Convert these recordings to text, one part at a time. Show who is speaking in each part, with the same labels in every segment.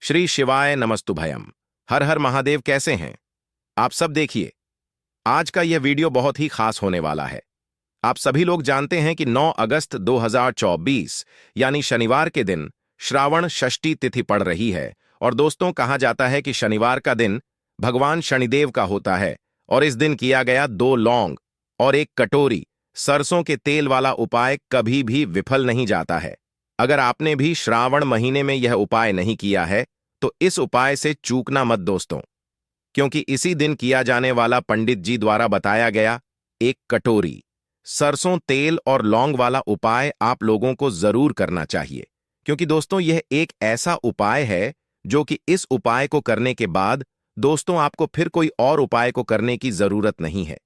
Speaker 1: श्री शिवाय नमस्तुभयम। हर हर महादेव। कैसे हैं आप सब? देखिए, आज का यह वीडियो बहुत ही खास होने वाला है। आप सभी लोग जानते हैं कि 9 अगस्त 2024 यानी शनिवार के दिन श्रावण षष्ठी तिथि पड़ रही है। और दोस्तों, कहा जाता है कि शनिवार का दिन भगवान शनिदेव का होता है और इस दिन किया गया 2 लौंग और 1 कटोरी सरसों के तेल वाला उपाय कभी भी विफल नहीं जाता है। अगर आपने भी श्रावण महीने में यह उपाय नहीं किया है तो इस उपाय से चूकना मत दोस्तों, क्योंकि इसी दिन किया जाने वाला पंडित जी द्वारा बताया गया 1 कटोरी सरसों तेल और लौंग वाला उपाय आप लोगों को जरूर करना चाहिए। क्योंकि दोस्तों, यह एक ऐसा उपाय है जो कि इस उपाय को करने के बाद दोस्तों आपको फिर कोई और उपाय को करने की जरूरत नहीं है।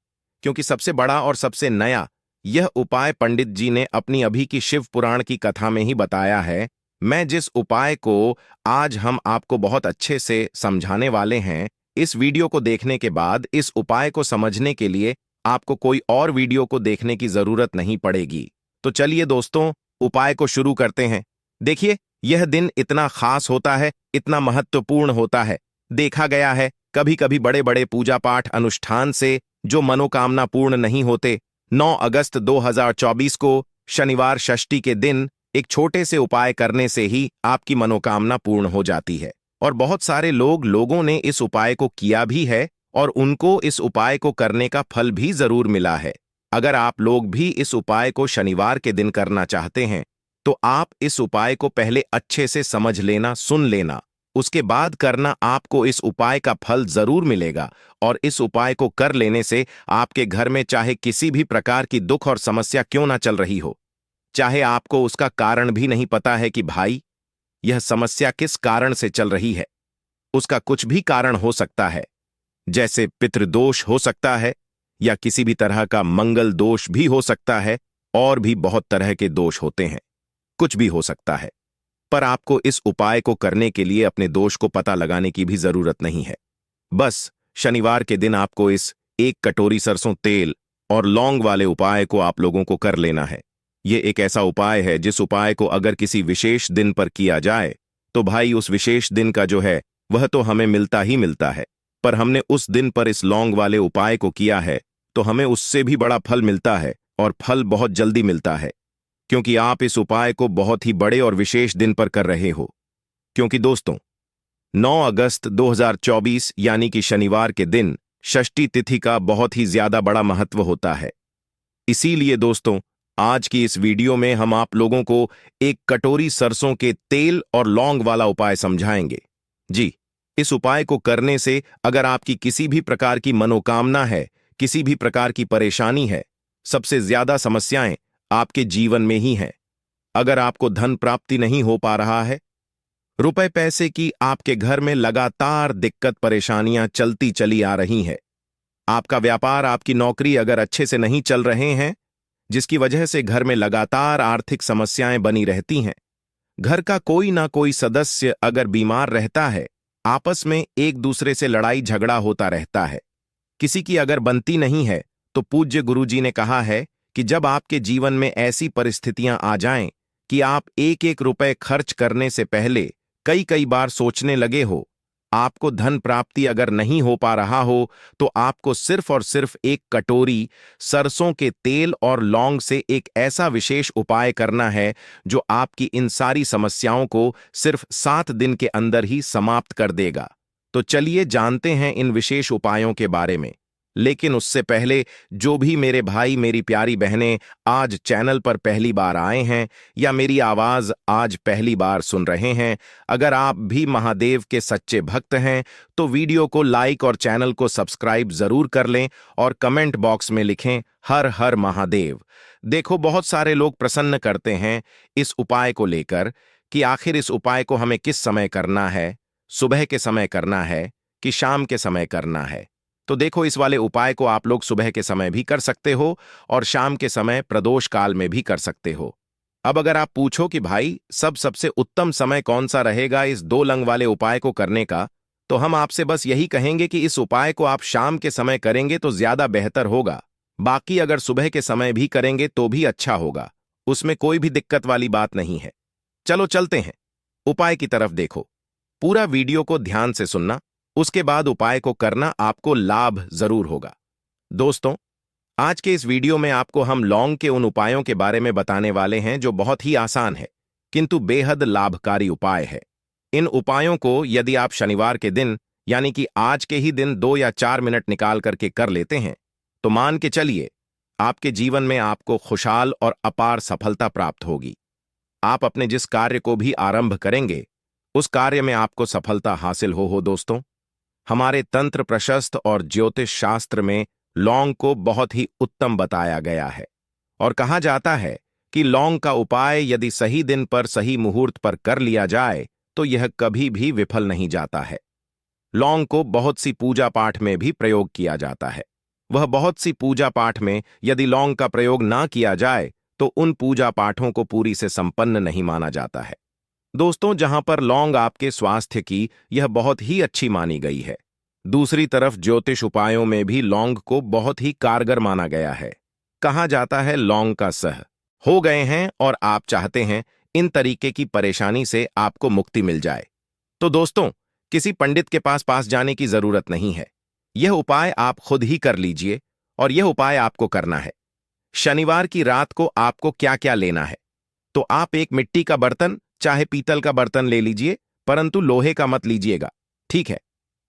Speaker 1: क्योंकि सबसे बड़ा और सबसे नया यह उपाय पंडित जी ने अपनी अभी की शिव पुराण की कथा में ही बताया है। मैं जिस उपाय को आज हम आपको बहुत अच्छे से समझाने वाले हैं, इस वीडियो को देखने के बाद इस उपाय को समझने के लिए आपको कोई और वीडियो को देखने की जरूरत नहीं पड़ेगी। तो चलिए दोस्तों, उपाय को शुरू करते हैं। देखिए, यह दिन इतना खास होता है, इतना महत्वपूर्ण होता है। देखा गया है कभी कभी बड़े बड़े पूजा पाठ अनुष्ठान से जो मनोकामना पूर्ण नहीं होते, 9 अगस्त 2024 को शनिवार षष्ठी के दिन एक छोटे से उपाय करने से ही आपकी मनोकामना पूर्ण हो जाती है। और बहुत सारे लोगों ने इस उपाय को किया भी है और उनको इस उपाय को करने का फल भी जरूर मिला है। अगर आप लोग भी इस उपाय को शनिवार के दिन करना चाहते हैं तो आप इस उपाय को पहले अच्छे से समझ लेना, सुन लेना, उसके बाद करना। आपको इस उपाय का फल जरूर मिलेगा और इस उपाय को कर लेने से आपके घर में चाहे किसी भी प्रकार की दुख और समस्या क्यों ना चल रही हो, चाहे आपको उसका कारण भी नहीं पता है कि भाई यह समस्या किस कारण से चल रही है, उसका कुछ भी कारण हो सकता है। जैसे पितृदोष हो सकता है या किसी भी तरह का मंगल दोष भी हो सकता है, और भी बहुत तरह के दोष होते हैं, कुछ भी हो सकता है। पर आपको इस उपाय को करने के लिए अपने दोष को पता लगाने की भी जरूरत नहीं है। बस शनिवार के दिन आपको इस 1 कटोरी सरसों तेल और लौंग वाले उपाय को आप लोगों को कर लेना है। यह एक ऐसा उपाय है जिस उपाय को अगर किसी विशेष दिन पर किया जाए तो भाई उस विशेष दिन का जो है वह तो हमें मिलता ही मिलता है। पर हमने उस दिन पर इस लौंग वाले उपाय को किया है तो हमें उससे भी बड़ा फल मिलता है, और फल बहुत जल्दी मिलता है, क्योंकि आप इस उपाय को बहुत ही बड़े और विशेष दिन पर कर रहे हो। क्योंकि दोस्तों, 9 अगस्त 2024 यानी कि शनिवार के दिन षष्ठी तिथि का बहुत ही ज्यादा बड़ा महत्व होता है। इसीलिए दोस्तों, आज की इस वीडियो में हम आप लोगों को 1 कटोरी सरसों के तेल और लौंग वाला उपाय समझाएंगे। जी, इस उपाय को करने से अगर आपकी किसी भी प्रकार की मनोकामना है, किसी भी प्रकार की परेशानी है, सबसे ज्यादा समस्याएं आपके जीवन में ही हैं। अगर आपको धन प्राप्ति नहीं हो पा रहा है, रुपए पैसे की आपके घर में लगातार दिक्कत परेशानियां चलती चली आ रही हैं, आपका व्यापार, आपकी नौकरी अगर अच्छे से नहीं चल रहे हैं, जिसकी वजह से घर में लगातार आर्थिक समस्याएं बनी रहती हैं, घर का कोई ना कोई सदस्य अगर बीमार रहता है, आपस में एक दूसरे से लड़ाई झगड़ा होता रहता है, किसी की अगर बनती नहीं है, तो पूज्य गुरुजी ने कहा है कि जब आपके जीवन में ऐसी परिस्थितियां आ जाएं कि आप एक एक रुपए खर्च करने से पहले कई कई बार सोचने लगे हो, आपको धन प्राप्ति अगर नहीं हो पा रहा हो, तो आपको सिर्फ और सिर्फ 1 कटोरी सरसों के तेल और लौंग से एक ऐसा विशेष उपाय करना है जो आपकी इन सारी समस्याओं को सिर्फ 7 दिन के अंदर ही समाप्त कर देगा। तो चलिए जानते हैं इन विशेष उपायों के बारे में। लेकिन उससे पहले जो भी मेरे भाई मेरी प्यारी बहनें आज चैनल पर पहली बार आए हैं या मेरी आवाज आज पहली बार सुन रहे हैं, अगर आप भी महादेव के सच्चे भक्त हैं तो वीडियो को लाइक और चैनल को सब्सक्राइब जरूर कर लें और कमेंट बॉक्स में लिखें हर हर महादेव। देखो, बहुत सारे लोग प्रश्न करते हैं इस उपाय को लेकर कि आखिर इस उपाय को हमें किस समय करना है, सुबह के समय करना है कि शाम के समय करना है। तो देखो, इस वाले उपाय को आप लोग सुबह के समय भी कर सकते हो और शाम के समय प्रदोष काल में भी कर सकते हो। अब अगर आप पूछो कि भाई सबसे उत्तम समय कौन सा रहेगा इस 2 लौंग वाले उपाय को करने का, तो हम आपसे बस यही कहेंगे कि इस उपाय को आप शाम के समय करेंगे तो ज्यादा बेहतर होगा। बाकी अगर सुबह के समय भी करेंगे तो भी अच्छा होगा, उसमें कोई भी दिक्कत वाली बात नहीं है। चलो चलते हैं उपाय की तरफ। देखो, पूरा वीडियो को ध्यान से सुनना, उसके बाद उपाय को करना, आपको लाभ जरूर होगा। दोस्तों, आज के इस वीडियो में आपको हम लौंग के उन उपायों के बारे में बताने वाले हैं जो बहुत ही आसान है किंतु बेहद लाभकारी उपाय है। इन उपायों को यदि आप शनिवार के दिन यानी कि आज के ही दिन 2 या 4 मिनट निकाल करके कर लेते हैं तो मान के चलिए आपके जीवन में आपको खुशहाल और अपार सफलता प्राप्त होगी। आप अपने जिस कार्य को भी आरंभ करेंगे उस कार्य में आपको सफलता हासिल हो। दोस्तों, हमारे तंत्र प्रशस्त्र और ज्योतिष शास्त्र में लौंग को बहुत ही उत्तम बताया गया है और कहा जाता है कि लौंग का उपाय यदि सही दिन पर सही मुहूर्त पर कर लिया जाए तो यह कभी भी विफल नहीं जाता है। लौंग को बहुत सी पूजा पाठ में भी प्रयोग किया जाता है। वह बहुत सी पूजा पाठ में यदि लौंग का प्रयोग ना किया जाए तो उन पूजा पाठों को पूरी से संपन्न नहीं माना जाता है। दोस्तों, जहां पर लौंग आपके स्वास्थ्य की यह बहुत ही अच्छी मानी गई है, दूसरी तरफ ज्योतिष उपायों में भी लौंग को बहुत ही कारगर माना गया है। कहा जाता है लौंग का सह हो गए हैं और आप चाहते हैं इन तरीके की परेशानी से आपको मुक्ति मिल जाए तो दोस्तों, किसी पंडित के पास जाने की जरूरत नहीं है। यह उपाय आप खुद ही कर लीजिए और यह उपाय आपको करना है। शनिवार की रात को आपको क्या क्या लेना है तो आप एक मिट्टी का बर्तन चाहे पीतल का बर्तन ले लीजिए, परंतु लोहे का मत लीजिएगा, ठीक है।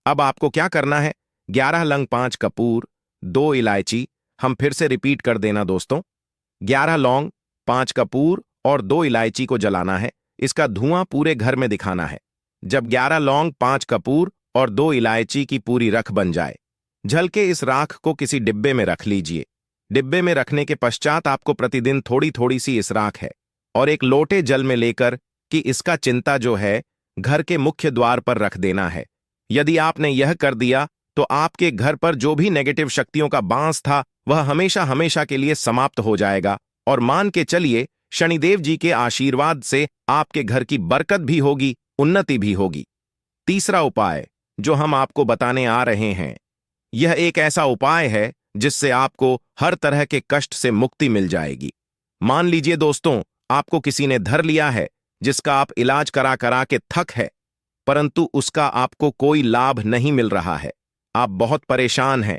Speaker 1: अब आपको क्या करना है, 11 लंग 5 कपूर, 2 इलायची, हम फिर से रिपीट कर देना दोस्तों, 11 लौंग, 5 कपूर और 2 इलायची को जलाना है। इसका धुआं पूरे घर में दिखाना है। जब 11 लौंग, 5 कपूर और 2 इलायची की पूरी रख बन जाए, झलके इस राख को किसी डिब्बे में रख लीजिए। डिब्बे में रखने के पश्चात आपको प्रतिदिन थोड़ी थोड़ी सी इस राख है और एक लोटे जल में लेकर कि इसका चिंता जो है घर के मुख्य द्वार पर रख देना है। यदि आपने यह कर दिया तो आपके घर पर जो भी नेगेटिव शक्तियों का बांस था वह हमेशा हमेशा के लिए समाप्त हो जाएगा और मान के चलिए शनिदेव जी के आशीर्वाद से आपके घर की बरकत भी होगी, उन्नति भी होगी। तीसरा उपाय जो हम आपको बताने आ रहे हैं, यह एक ऐसा उपाय है जिससे आपको हर तरह के कष्ट से मुक्ति मिल जाएगी। मान लीजिए दोस्तों, आपको किसी ने धर लिया है जिसका आप इलाज करा करा के थक है, परंतु उसका आपको कोई लाभ नहीं मिल रहा है। आप बहुत परेशान हैं,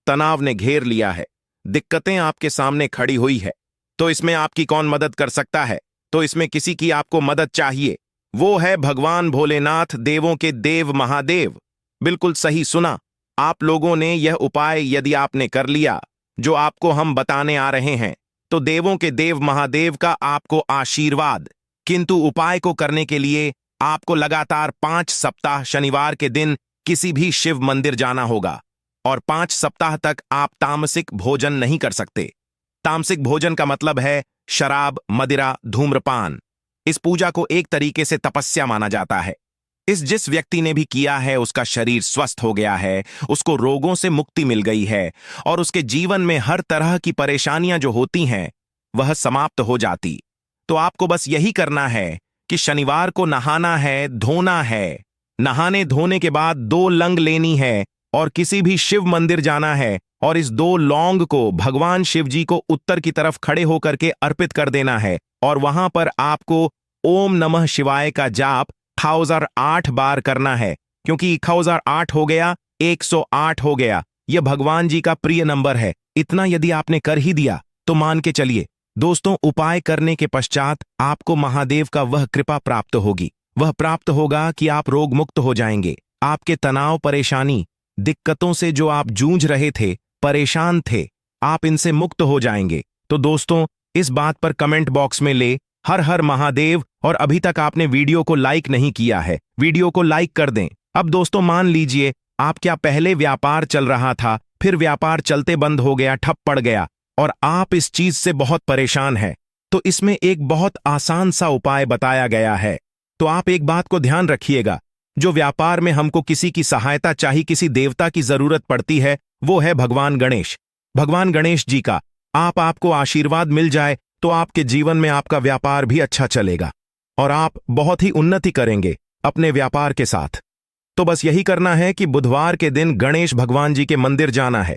Speaker 1: तनाव ने घेर लिया है, दिक्कतें आपके सामने खड़ी हुई है, तो इसमें आपकी कौन मदद कर सकता है? तो इसमें किसी की आपको मदद चाहिए, वो है भगवान भोलेनाथ, देवों के देव महादेव। बिल्कुल सही सुना, आप लोगों ने यह उपाय यदि आपने कर लिया जो आपको हम बताने आ रहे हैं तो देवों के देव महादेव का आपको आशीर्वाद। किंतु उपाय को करने के लिए आपको लगातार 5 सप्ताह शनिवार के दिन किसी भी शिव मंदिर जाना होगा और 5 सप्ताह तक आप तामसिक भोजन नहीं कर सकते। तामसिक भोजन का मतलब है शराब, मदिरा, धूम्रपान। इस पूजा को एक तरीके से तपस्या माना जाता है। जिस व्यक्ति ने भी किया है उसका शरीर स्वस्थ हो गया है, उसको रोगों से मुक्ति मिल गई है और उसके जीवन में हर तरह की परेशानियां जो होती हैं वह समाप्त हो जाती। तो आपको बस यही करना है कि शनिवार को नहाना है, धोना है। नहाने धोने के बाद 2 लंग लेनी है और किसी भी शिव मंदिर जाना है और इस 2 लौंग को भगवान शिव जी को उत्तर की तरफ खड़े होकर के अर्पित कर देना है और वहां पर आपको ओम नमः शिवाय का जाप 1008 बार करना है, क्योंकि 1008 हो गया, 108 हो गया, यह भगवान जी का प्रिय नंबर है। इतना यदि आपने कर ही दिया तो मान के चलिए दोस्तों, उपाय करने के पश्चात आपको महादेव का वह कृपा प्राप्त होगी। वह प्राप्त होगा कि आप रोग मुक्त हो जाएंगे। आपके तनाव, परेशानी, दिक्कतों से जो आप जूझ रहे थे, परेशान थे, आप इनसे मुक्त हो जाएंगे। तो दोस्तों, इस बात पर कमेंट बॉक्स में ले हर हर महादेव। और अभी तक आपने वीडियो को लाइक नहीं किया है, वीडियो को लाइक कर दें। अब दोस्तों मान लीजिए आप क्या पहले व्यापार चल रहा था, फिर व्यापार चलते बंद हो गया, ठप पड़ गया और आप इस चीज से बहुत परेशान हैं, तो इसमें एक बहुत आसान सा उपाय बताया गया है। तो आप एक बात को ध्यान रखिएगा, जो व्यापार में हमको किसी की सहायता चाहिए, किसी देवता की जरूरत पड़ती है, वो है भगवान गणेश। भगवान गणेश जी का आपको आशीर्वाद मिल जाए तो आपके जीवन में आपका व्यापार भी अच्छा चलेगा और आप बहुत ही उन्नति करेंगे अपने व्यापार के साथ। तो बस यही करना है कि बुधवार के दिन गणेश भगवान जी के मंदिर जाना है।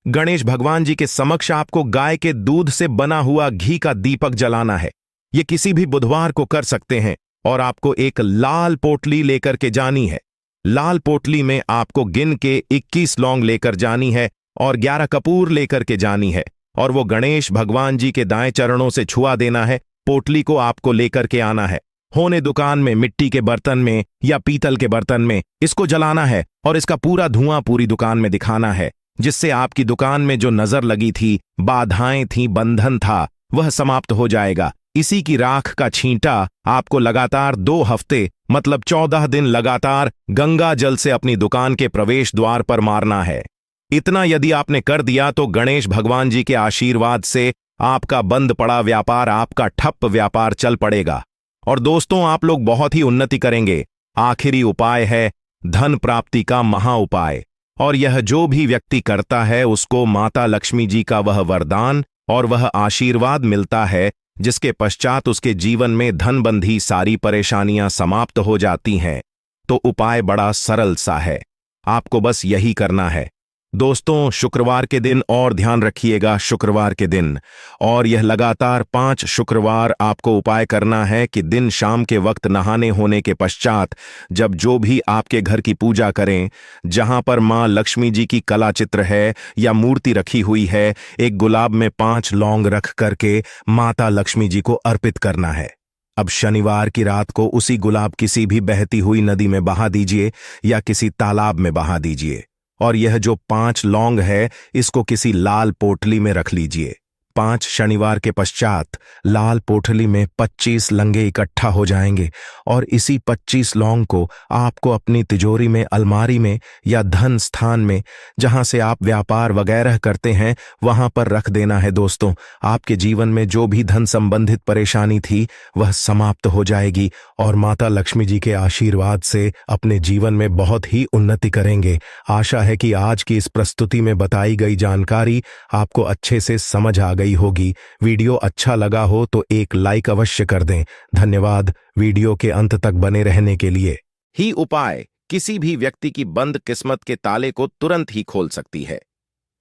Speaker 1: गणेश भगवान जी के समक्ष आपको गाय के दूध से बना हुआ घी का दीपक जलाना है। ये किसी भी बुधवार को कर सकते हैं, और आपको एक लाल पोटली लेकर के जानी है। लाल पोटली में आपको गिन के 21 लौंग लेकर जानी है और 11 कपूर लेकर के जानी है, और वो गणेश भगवान जी के दाएं चरणों से छुआ देना है। पोटली को आपको लेकर के आना है। होने दुकान में मिट्टी के बर्तन में या पीतल के बर्तन में इसको जलाना है और इसका पूरा धुआं पूरी दुकान में दिखाना है, जिससे आपकी दुकान में जो नजर लगी थी, बाधाएं थी, बंधन था, वह समाप्त हो जाएगा। इसी की राख का छींटा आपको लगातार 2 हफ्ते मतलब 14 दिन लगातार गंगा जल से अपनी दुकान के प्रवेश द्वार पर मारना है। इतना यदि आपने कर दिया तो गणेश भगवान जी के आशीर्वाद से आपका बंद पड़ा व्यापार, आपका ठप व्यापार चल पड़ेगा और दोस्तों आप लोग बहुत ही उन्नति करेंगे। आखिरी उपाय है धन प्राप्ति का महा उपाय, और यह जो भी व्यक्ति करता है उसको माता लक्ष्मी जी का वह वरदान और वह आशीर्वाद मिलता है, जिसके पश्चात उसके जीवन में धन बंधी सारी परेशानियां समाप्त हो जाती हैं। तो उपाय बड़ा सरल सा है, आपको बस यही करना है। दोस्तों शुक्रवार के दिन और ध्यान रखिएगा, शुक्रवार के दिन, और यह लगातार 5 शुक्रवार आपको उपाय करना है कि दिन शाम के वक्त नहाने होने के पश्चात जब जो भी आपके घर की पूजा करें, जहां पर मां लक्ष्मी जी की कला चित्र है या मूर्ति रखी हुई है, एक गुलाब में 5 लौंग रख करके माता लक्ष्मी जी को अर्पित करना है। अब शनिवार की रात को उसी गुलाब किसी भी बहती हुई नदी में बहा दीजिए या किसी तालाब में बहा दीजिए, और यह जो 5 लौंग है इसको किसी लाल पोटली में रख लीजिए। 5 शनिवार के पश्चात लाल पोटली में 25 लंगे इकट्ठा हो जाएंगे, और इसी 25 लौंग को आपको अपनी तिजोरी में, अलमारी में या धन स्थान में जहां से आप व्यापार वगैरह करते हैं वहां पर रख देना है। दोस्तों आपके जीवन में जो भी धन संबंधित परेशानी थी वह समाप्त हो जाएगी और माता लक्ष्मी जी के आशीर्वाद से अपने जीवन में बहुत ही उन्नति करेंगे। आशा है कि आज की इस प्रस्तुति में बताई गई जानकारी आपको अच्छे से समझ आ गई होगी। वीडियो अच्छा लगा हो तो एक लाइक अवश्य कर दें। धन्यवाद वीडियो के अंत तक बने रहने के लिए। ही उपाय किसी भी व्यक्ति की बंद किस्मत के ताले को तुरंत ही खोल सकती है।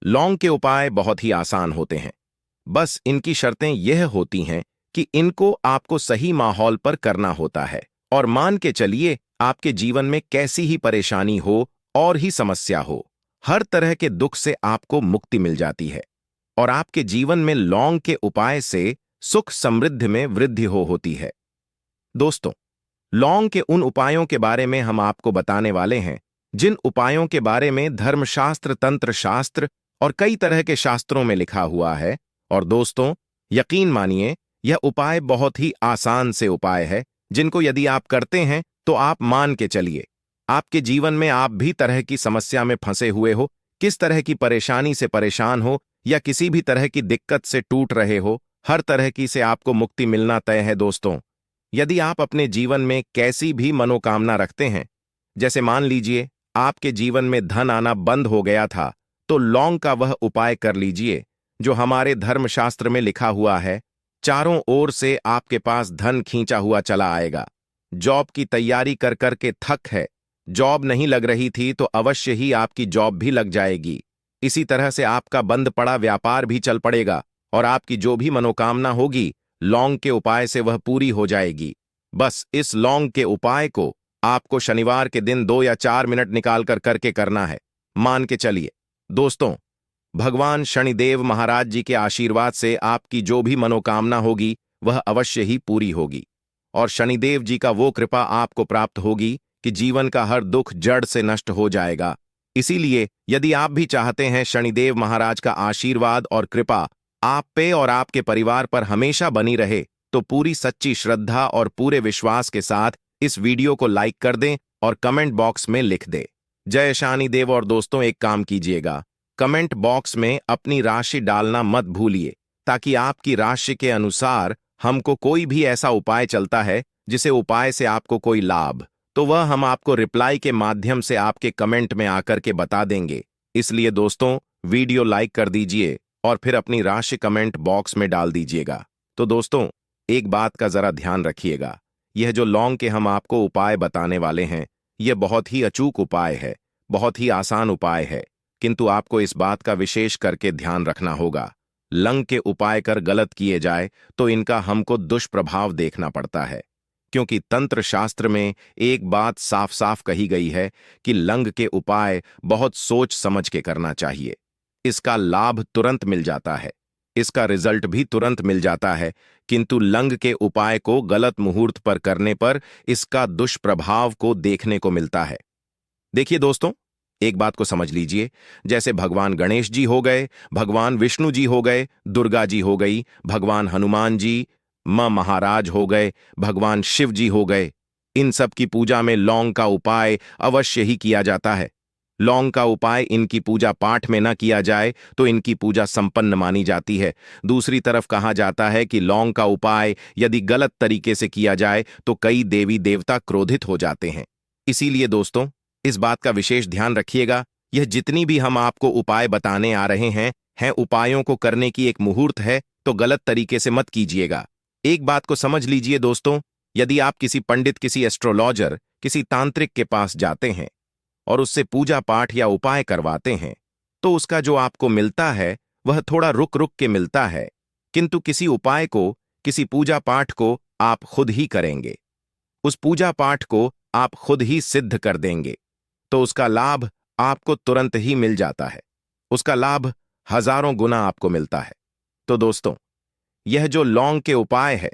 Speaker 1: लौंग के उपाय बहुत ही आसान होते हैं, बस इनकी शर्तें यह होती हैं कि इनको आपको सही माहौल पर करना होता है, और मान के चलिए आपके जीवन में कैसी ही परेशानी हो और ही समस्या हो, हर तरह के दुख से आपको मुक्ति मिल जाती है और आपके जीवन में लौंग के उपाय से सुख समृद्धि में वृद्धि होती है। दोस्तों लौंग के उन उपायों के बारे में हम आपको बताने वाले हैं जिन उपायों के बारे में धर्मशास्त्र, तंत्र शास्त्र और कई तरह के शास्त्रों में लिखा हुआ है। और दोस्तों यकीन मानिए यह उपाय बहुत ही आसान से उपाय है, जिनको यदि आप करते हैं तो आप मान के चलिए आपके जीवन में आप भी तरह की समस्या में फंसे हुए हो, किस तरह की परेशानी से परेशान हो या किसी भी तरह की दिक्कत से टूट रहे हो, हर तरह की से आपको मुक्ति मिलना तय है। दोस्तों यदि आप अपने जीवन में कैसी भी मनोकामना रखते हैं, जैसे मान लीजिए आपके जीवन में धन आना बंद हो गया था, तो लौंग का वह उपाय कर लीजिए जो हमारे धर्मशास्त्र में लिखा हुआ है। चारों ओर से आपके पास धन खींचा हुआ चला आएगा। जॉब की तैयारी कर करके थक है, जॉब नहीं लग रही थी तो अवश्य ही आपकी जॉब भी लग जाएगी। इसी तरह से आपका बंद पड़ा व्यापार भी चल पड़ेगा और आपकी जो भी मनोकामना होगी लौंग के उपाय से वह पूरी हो जाएगी। बस इस लौंग के उपाय को आपको शनिवार के दिन 2 या 4 मिनट निकाल कर करके करना है। मान के चलिए दोस्तों भगवान शनिदेव महाराज जी के आशीर्वाद से आपकी जो भी मनोकामना होगी वह अवश्य ही पूरी होगी और शनिदेव जी का वो कृपा आपको प्राप्त होगी कि जीवन का हर दुख जड़ से नष्ट हो जाएगा। इसीलिए यदि आप भी चाहते हैं शनिदेव महाराज का आशीर्वाद और कृपा आप पे और आपके परिवार पर हमेशा बनी रहे, तो पूरी सच्ची श्रद्धा और पूरे विश्वास के साथ इस वीडियो को लाइक कर दें और कमेंट बॉक्स में लिख दें जय शनिदेव। और दोस्तों एक काम कीजिएगा, कमेंट बॉक्स में अपनी राशि डालना मत भूलिए, ताकि आपकी राशि के अनुसार हमको कोई भी ऐसा उपाय चलता है जिसे उपाय से आपको कोई लाभ, तो वह हम आपको रिप्लाई के माध्यम से आपके कमेंट में आकर के बता देंगे। इसलिए दोस्तों वीडियो लाइक कर दीजिए और फिर अपनी राशि कमेंट बॉक्स में डाल दीजिएगा। तो दोस्तों एक बात का जरा ध्यान रखिएगा, यह जो लौंग के हम आपको उपाय बताने वाले हैं यह बहुत ही अचूक उपाय है, बहुत ही आसान उपाय है, किंतु आपको इस बात का विशेष करके ध्यान रखना होगा। लौंग के उपाय कर गलत किए जाए तो इनका हमको दुष्प्रभाव देखना पड़ता है। क्योंकि तंत्र शास्त्र में एक बात साफ साफ कही गई है कि लंग के उपाय बहुत सोच समझ के करना चाहिए। इसका लाभ तुरंत मिल जाता है, इसका रिजल्ट भी तुरंत मिल जाता है, किंतु लंग के उपाय को गलत मुहूर्त पर करने पर इसका दुष्प्रभाव को देखने को मिलता है। देखिए दोस्तों, एक बात को समझ लीजिए, जैसे भगवान गणेश जी हो गए, भगवान विष्णु जी हो गए, दुर्गा जी हो गई, भगवान हनुमान जी, मां महाराज हो गए, भगवान शिव जी हो गए, इन सब की पूजा में लौंग का उपाय अवश्य ही किया जाता है। लौंग का उपाय इनकी पूजा पाठ में न किया जाए तो इनकी पूजा संपन्न मानी जाती है। दूसरी तरफ कहा जाता है कि लौंग का उपाय यदि गलत तरीके से किया जाए तो कई देवी देवता क्रोधित हो जाते हैं। इसीलिए दोस्तों, इस बात का विशेष ध्यान रखिएगा, यह जितनी भी हम आपको उपाय बताने आ रहे हैं उपायों को करने की एक मुहूर्त है, तो गलत तरीके से मत कीजिएगा। एक बात को समझ लीजिए दोस्तों, यदि आप किसी पंडित, किसी एस्ट्रोलॉजर, किसी तांत्रिक के पास जाते हैं और उससे पूजा पाठ या उपाय करवाते हैं, तो उसका जो आपको मिलता है वह थोड़ा रुक रुक के मिलता है, किंतु किसी उपाय को, किसी पूजा पाठ को आप खुद ही करेंगे, उस पूजा पाठ को आप खुद ही सिद्ध कर देंगे, तो उसका लाभ आपको तुरंत ही मिल जाता है, उसका लाभ हजारों गुना आपको मिलता है। तो दोस्तों, यह जो लौंग के उपाय है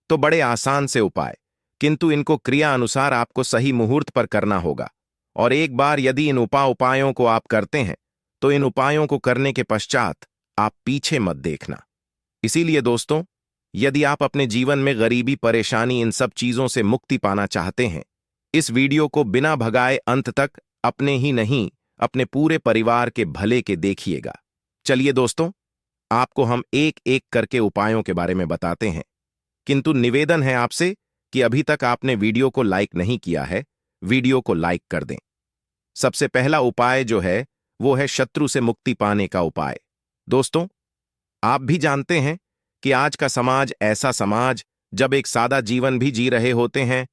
Speaker 1: तो बड़े आसान से उपाय, किंतु इनको क्रिया अनुसार आपको सही मुहूर्त पर करना होगा। और एक बार यदि इन उपायों को आप करते हैं तो इन उपायों को करने के पश्चात आप पीछे मत देखना। इसीलिए दोस्तों, यदि आप अपने जीवन में गरीबी, परेशानी, इन सब चीजों से मुक्ति पाना चाहते हैं, इस वीडियो को बिना भगाए अंत तक अपने ही नहीं, अपने पूरे परिवार के भले के देखिएगा। चलिए दोस्तों, आपको हम एक एक करके उपायों के बारे में बताते हैं, किंतु निवेदन है आपसे कि अभी तक आपने वीडियो को लाइक नहीं किया है, वीडियो को लाइक कर दें। सबसे पहला उपाय जो है वो है शत्रु से मुक्ति पाने का उपाय। दोस्तों, आप भी जानते हैं कि आज का समाज ऐसा समाज, जब एक सादा जीवन भी जी रहे होते हैं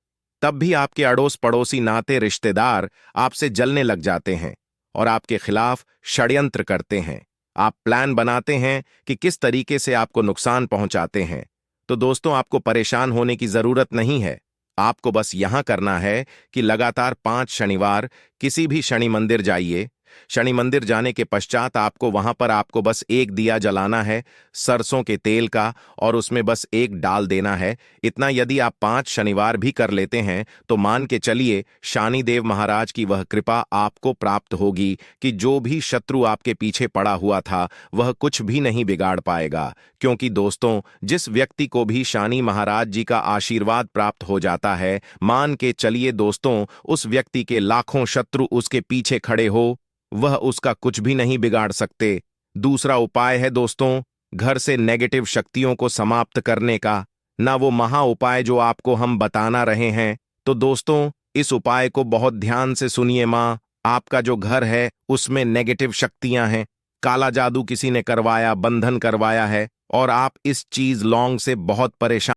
Speaker 1: तब भी आपके अड़ोस पड़ोसी, नाते रिश्तेदार आपसे जलने लग जाते हैं और आपके खिलाफ षड्यंत्र करते हैं। आप प्लान बनाते हैं कि किस तरीके से आपको नुकसान पहुंचाते हैं। तो दोस्तों, आपको परेशान होने की जरूरत नहीं है। आपको बस यहां करना है कि लगातार 5 शनिवार किसी भी शनि मंदिर जाइए। शनि मंदिर जाने के पश्चात वहां पर आपको बस एक दिया जलाना है सरसों के तेल का, और उसमें बस एक डाल देना है। इतना यदि आप 5 शनिवार भी कर लेते हैं तो मान के चलिए शनिदेव महाराज की वह कृपा आपको प्राप्त होगी कि जो भी शत्रु आपके पीछे पड़ा हुआ था वह कुछ भी नहीं बिगाड़ पाएगा। क्योंकि दोस्तों, जिस व्यक्ति को भी शनि महाराज जी का आशीर्वाद प्राप्त हो जाता है, मान के चलिए दोस्तों, उस व्यक्ति के लाखों शत्रु उसके पीछे खड़े हो, वह उसका कुछ भी नहीं बिगाड़ सकते। दूसरा उपाय है दोस्तों, घर से नेगेटिव शक्तियों को समाप्त करने का, ना वो महा उपाय जो आपको हम बताना रहे हैं। तो दोस्तों, इस उपाय को बहुत ध्यान से सुनिए। आपका जो घर है उसमें नेगेटिव शक्तियां हैं, काला जादू किसी ने करवाया, बंधन करवाया है, और आप इस चीज लौंग से बहुत परेशान